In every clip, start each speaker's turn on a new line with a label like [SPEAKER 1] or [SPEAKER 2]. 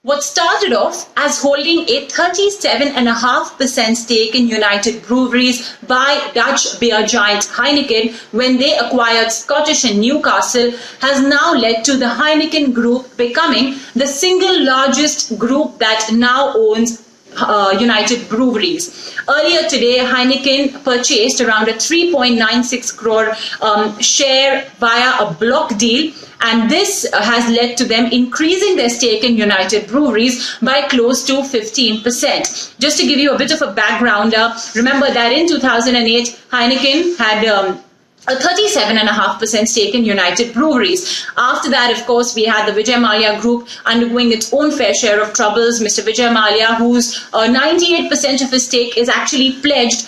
[SPEAKER 1] What started off as holding a 37.5% stake in United Breweries by Dutch beer giant Heineken when they acquired Scottish and Newcastle has now led to the Heinekin Group becoming the single largest group that now owns United Breweries. Earlier today, Heineken purchased around a 3.96 crore share via a block deal, and this has led to them increasing their stake in United Breweries by close to 15%. Just to give you a bit of a background, remember that in 2008, Heineken had a 37.5% stake in United Breweries. After that, of course, we had the Vijay Mallya Group undergoing its own fair share of troubles. Mr. Vijay Mallya, whose 98% of his stake is actually pledged,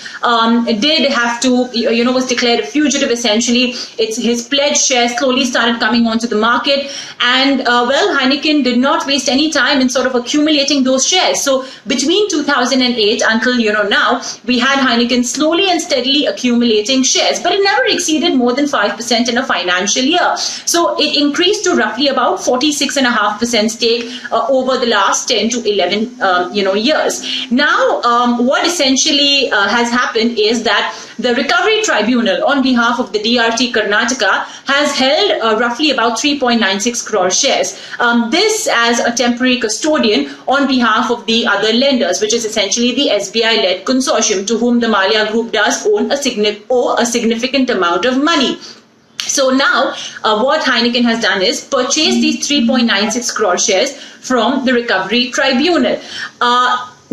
[SPEAKER 1] did have to, was declared a fugitive essentially. His pledged shares slowly started coming onto the market, and Heineken did not waste any time in sort of accumulating those shares. So between 2008 until now, we had Heineken slowly and steadily accumulating shares, but it never exceeded more than 5% in a financial year. So it increased to roughly about 46.5% stake over the last 10 to 11 years. Now, what essentially has happened is that the Recovery Tribunal on behalf of the DRT Karnataka has held roughly about 3.96 crore shares. This as a temporary custodian on behalf of the other lenders, which is essentially the SBI-led consortium, to whom the Mallya Group does owe a significant amount of money. So now what Heineken has done is purchase these 3.96 crore shares from the Recovery Tribunal.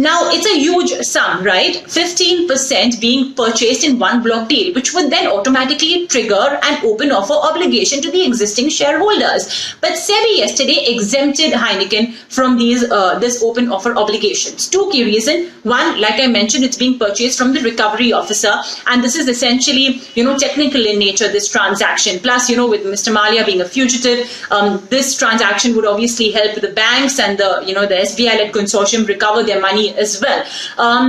[SPEAKER 1] Now, it's a huge sum, right? 15% being purchased in one block deal, which would then automatically trigger an open offer obligation to the existing shareholders. But SEBI yesterday exempted Heineken from this open offer obligations. Two key reasons. One, like I mentioned, it's being purchased from the recovery officer, and this is essentially, technical in nature, this transaction. Plus, with Mr. Mallya being a fugitive, this transaction would obviously help the banks and the SBI-led consortium recover their money as well.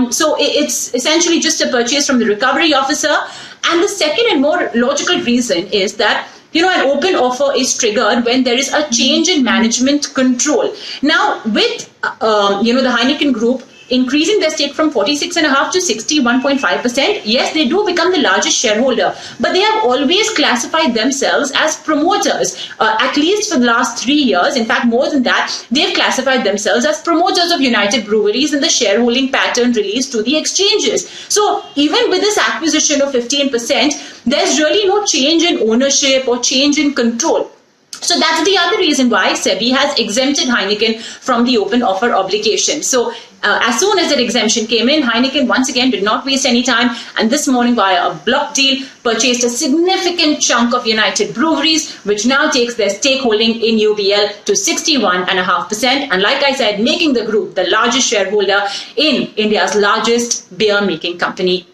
[SPEAKER 1] So it's essentially just a purchase from the recovery officer. And the second and more logical reason is that an open offer is triggered when there is a change in management control. Now, with the Heineken Group increasing their stake from 46.5% to 61.5%, yes, they do become the largest shareholder, but they have always classified themselves as promoters, at least for the last 3 years. In fact, more than that, they've classified themselves as promoters of United Breweries in the shareholding pattern released to the exchanges. So even with this acquisition of 15%, there's really no change in ownership or change in control. So that's the other reason why SEBI has exempted Heineken from the open offer obligation. So as soon as that exemption came in, Heineken once again did not waste any time, and this morning via a block deal purchased a significant chunk of United Breweries, which now takes their stakeholding in UBL to 61.5%, and like I said, making the group the largest shareholder in India's largest beer making company.